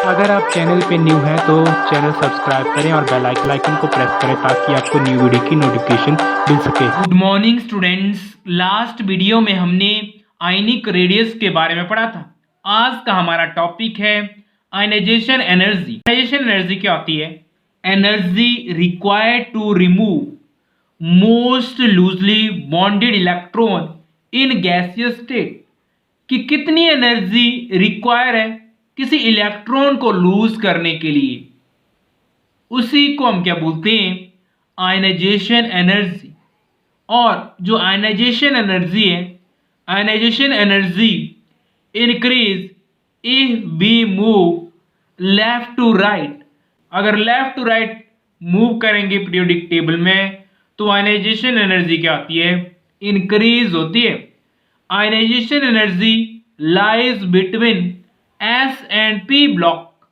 अगर आप चैनल पे न्यू हैं तो चैनल सब्सक्राइब करें और बेल आइकन को प्रेस करें ताकि आपको न्यू वीडियो की नोटिफिकेशन मिल सके। Good morning students. Last video में हमने आयनिक रेडियस के बारे में पढ़ा था। आज का हमारा टॉपिक है आयनाइजेशन एनर्जी। आयनाइजेशन एनर्जी क्या होती है? Energy required to remove most loosely bonded electron in gaseous state. कि कितनी एनर्जी रिक्वायर है किसी इलेक्ट्रॉन को लूज करने के लिए, उसी को हम क्या बोलते हैं? Ionisation energy. और जो आयनाइजेशन एनर्जी है, ionisation energy increase if we move left to right. अगर लेफ्ट टू राइट मूव करेंगे पीरियोडिक टेबल में तो आयनाइजेशन एनर्जी क्या होती है? इंक्रीज होती है। Ionisation energy lies between s and p block.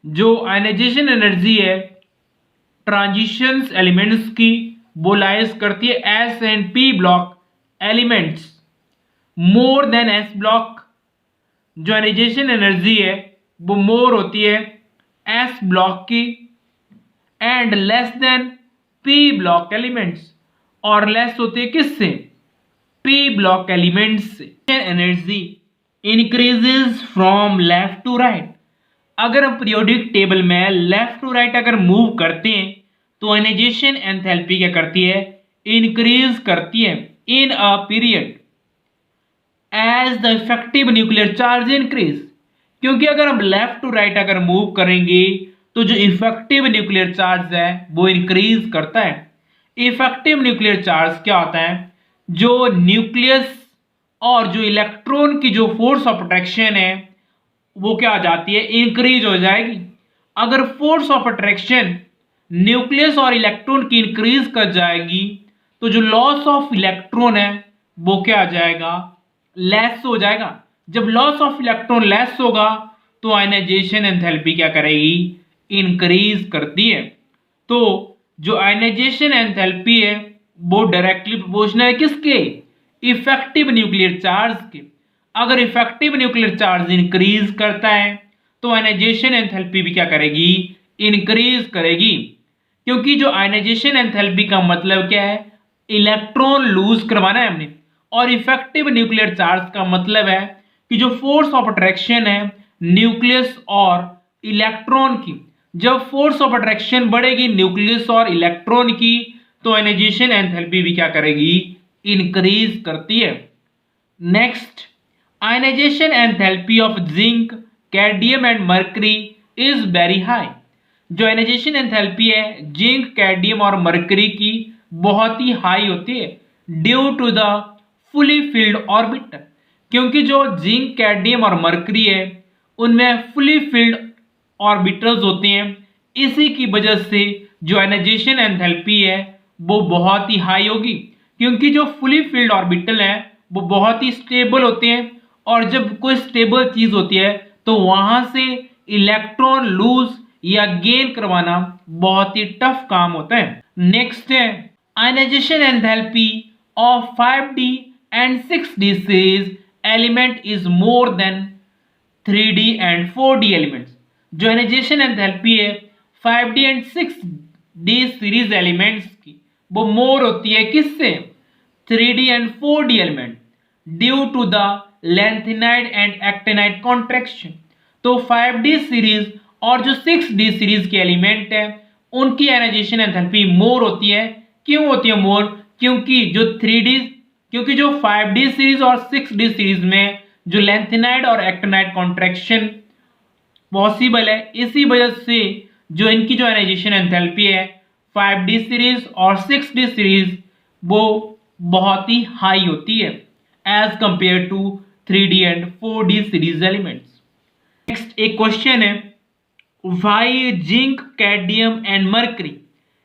जो आयनाइजेशन एनर्जी है ट्रांजिशंस एलिमेंट्स की वो लाइज करती है s and p block elements more than s block. जो आयनाइजेशन एनर्जी है वो मोर होती है एस ब्लॉक की and less than p block elements, और लेस होती है किससे? पी ब्लॉक एलिमेंट्स से। Energy increases from left to right. अगर हम पीरियोडिक टेबल में लेफ्ट टू राइट अगर मूव करते हैं तो आयनाइजेशन एंथैल्पी क्या करती है? इंक्रीज करती है in a period as the effective nuclear charge increase. क्योंकि अगर हम लेफ्ट टू राइट अगर मूव करेंगे तो जो इफेक्टिव न्यूक्लियर चार्ज है वो इंक्रीज करता है। इफेक्टिव न्यूक्लियर चार्ज क्या होता है? जो न्यूक्लियस और जो इलेक्ट्रॉन की जो फोर्स ऑफ अट्रैक्शन है वो क्या आ जाती है? इंक्रीज हो जाएगी। अगर फोर्स ऑफ अट्रैक्शन न्यूक्लियस और इलेक्ट्रॉन की इंक्रीज कर जाएगी तो जो लॉस ऑफ इलेक्ट्रॉन है वो क्या आ जाएगा? लेस हो जाएगा। जब लॉस ऑफ इलेक्ट्रॉन लेस होगा तो आयनाइजेशन एंथैल्पी क्या करेगी? इंक्रीज करती है। तो जो आयनाइजेशन एंथैल्पी है वो डायरेक्टली प्रोपोर्शनल है किसके? इफेक्टिव न्यूक्लियर चार्ज के। अगर इफेक्टिव न्यूक्लियर चार्ज इंक्रीज करता है तो आयनाइजेशन एंथैल्पी भी क्या करेगी? इंक्रीज करेगी। क्योंकि जो आयनाइजेशन एंथैल्पी का मतलब क्या है? इलेक्ट्रॉन लूज करवाना है हमने। और इफेक्टिव न्यूक्लियर चार्ज का मतलब है कि जो फोर्स ऑफ अट्रैक्शन है न्यूक्लियस और इलेक्ट्रॉन की, जब फोर्स ऑफ अट्रैक्शन बढ़ेगी न्यूक्लियस और इलेक्ट्रॉन की तो आयनाइजेशन एंथैल्पी भी क्या करेगी? इंक्रीज करती है। Next, ionisation enthalpy of zinc, cadmium and mercury is very high. जो आयनाइजेशन एंथैल्पी है जिंक, कैडमियम और मरकरी की बहुत ही हाई होती है due to the fully filled orbital. क्योंकि जो जिंक, कैडमियम और मरकरी है उनमें फुली फिल्ड ऑर्बिटल्स होते हैं, इसी की वजह से जो आयनाइजेशन एंथैल्पी है वो बहुत ही हाई होगी। क्योंकि जो फुली फिल्ड ऑर्बिटल है वो बहुत ही स्टेबल होते हैं, और जब कोई स्टेबल चीज होती है तो वहां से इलेक्ट्रॉन लूज या गेन करवाना बहुत ही टफ काम होता है। नेक्स्ट है ionisation enthalpy of 5d and 6d series element is more than 3d and 4d elements। जो आयनाइजेशन एंथैल्पी है 5d and 6d series elements की वो मोर होती है किससे? 3d and 4d element due to the lanthanide and actinide contraction. तो 5d series और जो 6d सीरीज के एलिमेंट है उनकी आयनाइजेशन एंथैल्पी मोर होती है। क्यों होती है मोर? क्योंकि जो 5d सीरीज और 6d सीरीज में जो लैंथेनाइड और एक्टिनाइड कॉन्ट्रैक्शन पॉसिबल है, इसी वजह से जो इनकी जो आयनाइजेशन एंथैल्पी है 5d सीरीज और 6d सीरीज वो बहुत ही हाई होती है as compare to 3d and 4d series elements. Next एक क्वेश्चन है, why zinc, cadmium and mercury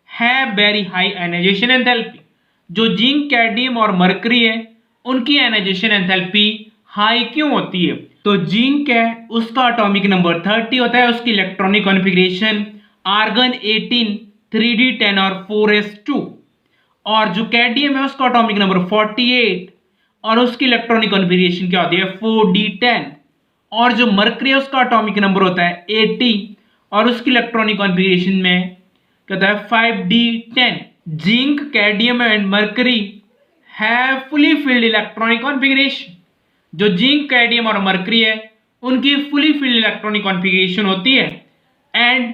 have very high ionisation enthalpy. जो जिंक, कैडमियम और मरकरी है उनकी आयनाइजेशन एंथैल्पी हाई क्यों होती है? तो जिंक है उसका एटॉमिक नंबर 30 होता है, उसकी इलेक्ट्रॉनिक कॉन्फ़िगरेशन आर्गन 18 3d10 और 4s2। और जो कैडमियम है उसका एटॉमिक नंबर 48 और उसकी इलेक्ट्रॉनिक कॉन्फ़िगरेशन क्या होती है? 4d10। और जो मरकरी है उसका एटॉमिक नंबर होता है 80 और उसकी इलेक्ट्रॉनिक कॉन्फ़िगरेशन में कहता है 5d10। Zinc, cadmium and mercury have fully filled electronic configuration. जो जिंक, कैडमियम और मरकरी है उनकी फुली फिल्ड इलेक्ट्रॉनिक कॉन्फ़िगरेशन होती है एंड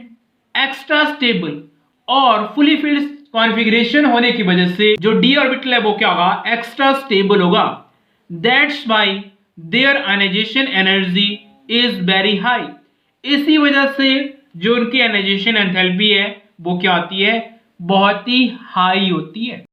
एक्स्ट्रा स्टेबल। और फुली फिल्ड कॉन्फ़िगरेशन होने की वजह से जो d ऑर्बिटल है वो क्या होगा, एक्स्ट्रा स्टेबल होगा। That's why their ionisation energy is very high. इसी वजह से जो उनकी आयनाइजेशन एंथैल्पी है वो क्या होती है, बहुत ही हाई होती है।